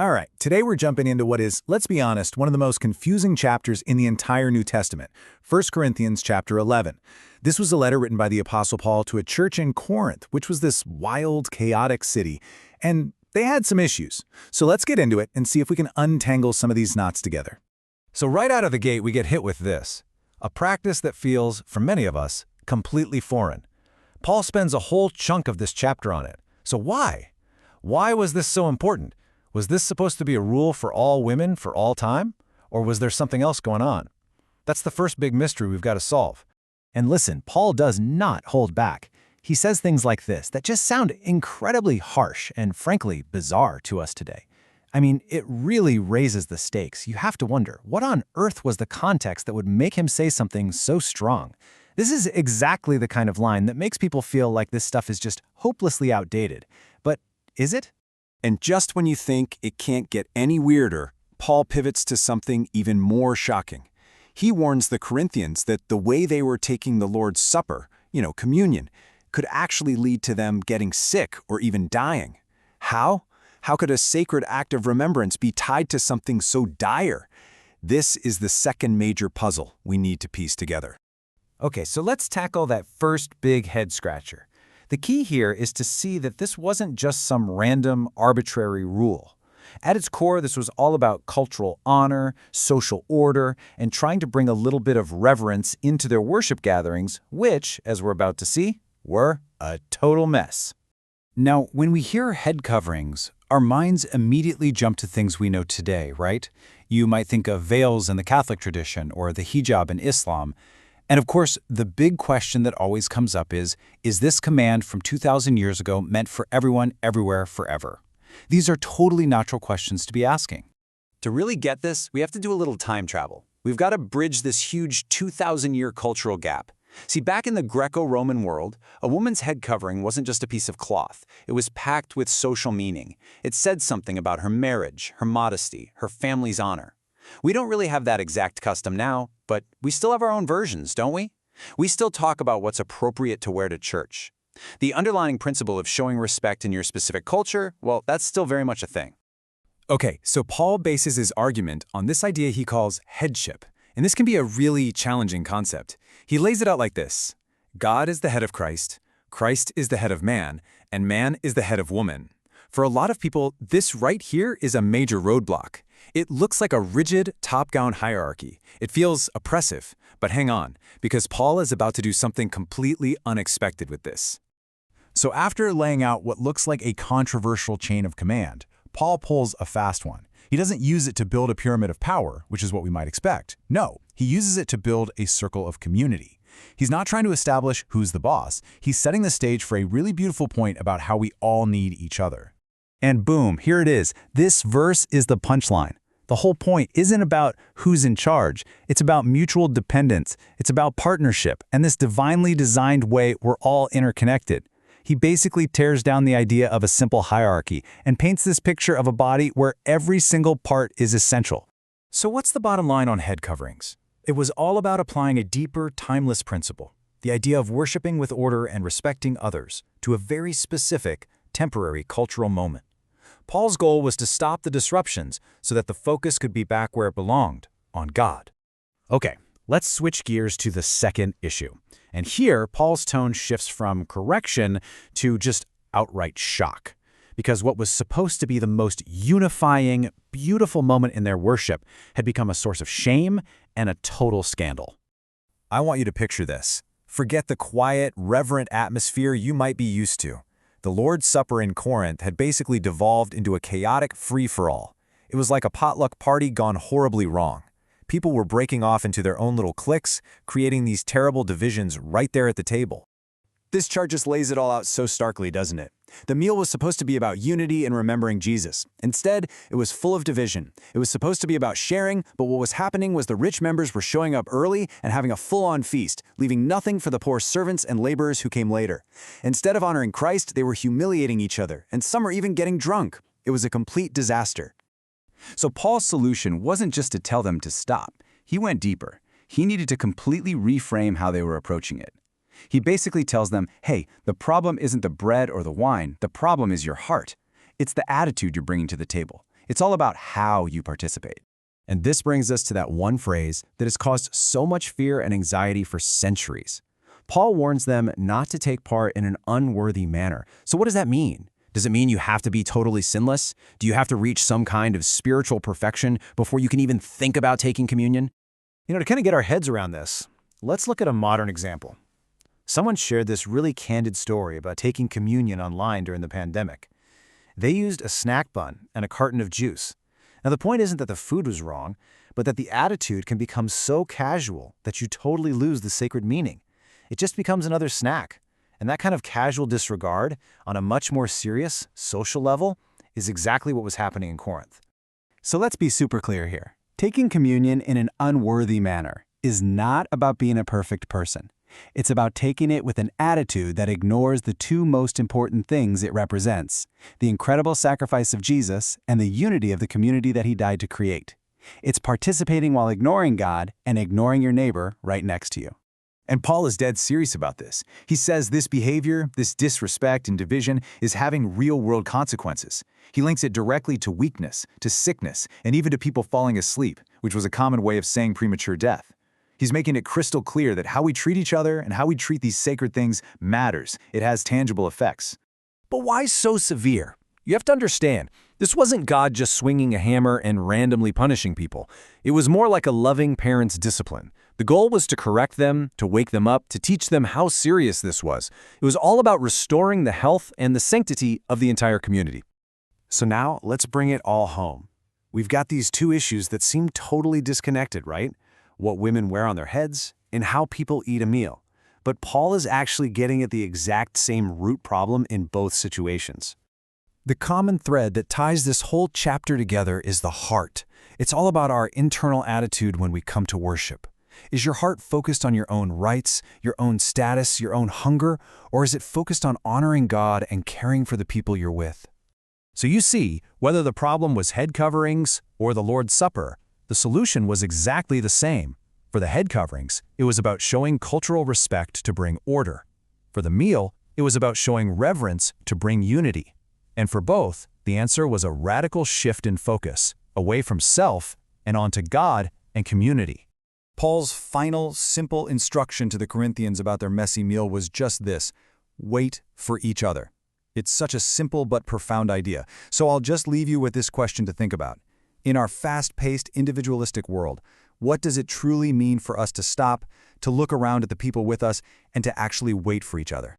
All right, today we're jumping into what is, let's be honest, one of the most confusing chapters in the entire New Testament, 1 Corinthians chapter 11. This was a letter written by the Apostle Paul to a church in Corinth, which was this wild, chaotic city, and they had some issues. So let's get into it and see if we can untangle some of these knots together. So right out of the gate, we get hit with this, a practice that feels, for many of us, completely foreign. Paul spends a whole chunk of this chapter on it. So why? Why was this so important? Was this supposed to be a rule for all women for all time? Or was there something else going on? That's the first big mystery we've got to solve. And listen, Paul does not hold back. He says things like this that just sound incredibly harsh and frankly bizarre to us today. I mean, it really raises the stakes. You have to wonder, what on earth was the context that would make him say something so strong? This is exactly the kind of line that makes people feel like this stuff is just hopelessly outdated. But is it? And just when you think it can't get any weirder, Paul pivots to something even more shocking. He warns the Corinthians that the way they were taking the Lord's Supper, communion, could actually lead to them getting sick or even dying. How? How could a sacred act of remembrance be tied to something so dire? This is the second major puzzle we need to piece together. Okay, so let's tackle that first big head-scratcher. The key here is to see that this wasn't just some random, arbitrary rule. At its core, this was all about cultural honor, social order, and trying to bring a little bit of reverence into their worship gatherings, which, as we're about to see, were a total mess. Now, when we hear head coverings, our minds immediately jump to things we know today, right? You might think of veils in the Catholic tradition or the hijab in Islam. And of course, the big question that always comes up is this command from 2,000 years ago meant for everyone, everywhere, forever? These are totally natural questions to be asking. To really get this, we have to do a little time travel. We've got to bridge this huge 2,000-year cultural gap. See, back in the Greco-Roman world, a woman's head covering wasn't just a piece of cloth. It was packed with social meaning. It said something about her marriage, her modesty, her family's honor. We don't really have that exact custom now, but we still have our own versions, don't we? We still talk about what's appropriate to wear to church. The underlying principle of showing respect in your specific culture, well, that's still very much a thing. Okay, so Paul bases his argument on this idea he calls headship. And this can be a really challenging concept. He lays it out like this: God is the head of Christ, Christ is the head of man, and man is the head of woman. For a lot of people, this right here is a major roadblock. It looks like a rigid, top-down hierarchy. It feels oppressive. But hang on, because Paul is about to do something completely unexpected with this. So after laying out what looks like a controversial chain of command, Paul pulls a fast one. He doesn't use it to build a pyramid of power, which is what we might expect. No, he uses it to build a circle of community. He's not trying to establish who's the boss. He's setting the stage for a really beautiful point about how we all need each other. And boom, here it is. This verse is the punchline. The whole point isn't about who's in charge. It's about mutual dependence. It's about partnership and this divinely designed way we're all interconnected. He basically tears down the idea of a simple hierarchy and paints this picture of a body where every single part is essential. So what's the bottom line on head coverings? It was all about applying a deeper, timeless principle, the idea of worshiping with order and respecting others, to a very specific, temporary cultural moment. Paul's goal was to stop the disruptions so that the focus could be back where it belonged, on God. Okay, let's switch gears to the second issue. And here, Paul's tone shifts from correction to just outright shock. Because what was supposed to be the most unifying, beautiful moment in their worship had become a source of shame and a total scandal. I want you to picture this. Forget the quiet, reverent atmosphere you might be used to. The Lord's Supper in Corinth had basically devolved into a chaotic free-for-all. It was like a potluck party gone horribly wrong. People were breaking off into their own little cliques, creating these terrible divisions right there at the table. This chart just lays it all out so starkly, doesn't it? The meal was supposed to be about unity and remembering Jesus. Instead, it was full of division. It was supposed to be about sharing, but what was happening was the rich members were showing up early and having a full-on feast, leaving nothing for the poor servants and laborers who came later. Instead of honoring Christ, they were humiliating each other, and some were even getting drunk. It was a complete disaster. So Paul's solution wasn't just to tell them to stop. He went deeper. He needed to completely reframe how they were approaching it. He basically tells them, hey, the problem isn't the bread or the wine, the problem is your heart. It's the attitude you're bringing to the table. It's all about how you participate. And this brings us to that one phrase that has caused so much fear and anxiety for centuries. Paul warns them not to take part in an unworthy manner. So what does that mean? Does it mean you have to be totally sinless? Do you have to reach some kind of spiritual perfection before you can even think about taking communion? To kind of get our heads around this, let's look at a modern example. Someone shared this really candid story about taking communion online during the pandemic. They used a snack bun and a carton of juice. Now, the point isn't that the food was wrong, but that the attitude can become so casual that you totally lose the sacred meaning. It just becomes another snack. And that kind of casual disregard, on a much more serious, social level, is exactly what was happening in Corinth. So let's be super clear here. Taking communion in an unworthy manner is not about being a perfect person. It's about taking it with an attitude that ignores the two most important things it represents: the incredible sacrifice of Jesus and the unity of the community that he died to create. It's participating while ignoring God and ignoring your neighbor right next to you. And Paul is dead serious about this. He says this behavior, this disrespect and division, is having real-world consequences. He links it directly to weakness, to sickness, and even to people falling asleep, which was a common way of saying premature death. He's making it crystal clear that how we treat each other and how we treat these sacred things matters. It has tangible effects. But why so severe? You have to understand, this wasn't God just swinging a hammer and randomly punishing people. It was more like a loving parent's discipline. The goal was to correct them, to wake them up, to teach them how serious this was. It was all about restoring the health and the sanctity of the entire community. So now, let's bring it all home. We've got these two issues that seem totally disconnected, right? What women wear on their heads and how people eat a meal. But Paul is actually getting at the exact same root problem in both situations. The common thread that ties this whole chapter together is the heart. It's all about our internal attitude when we come to worship. Is your heart focused on your own rights, your own status, your own hunger, or is it focused on honoring God and caring for the people you're with? So you see, whether the problem was head coverings or the Lord's Supper, the solution was exactly the same. For the head coverings, it was about showing cultural respect to bring order. For the meal, it was about showing reverence to bring unity. And for both, the answer was a radical shift in focus, away from self and onto God and community. Paul's final, simple instruction to the Corinthians about their messy meal was just this: wait for each other. It's such a simple but profound idea, so I'll just leave you with this question to think about. In our fast-paced, individualistic world, what does it truly mean for us to stop, to look around at the people with us, and to actually wait for each other?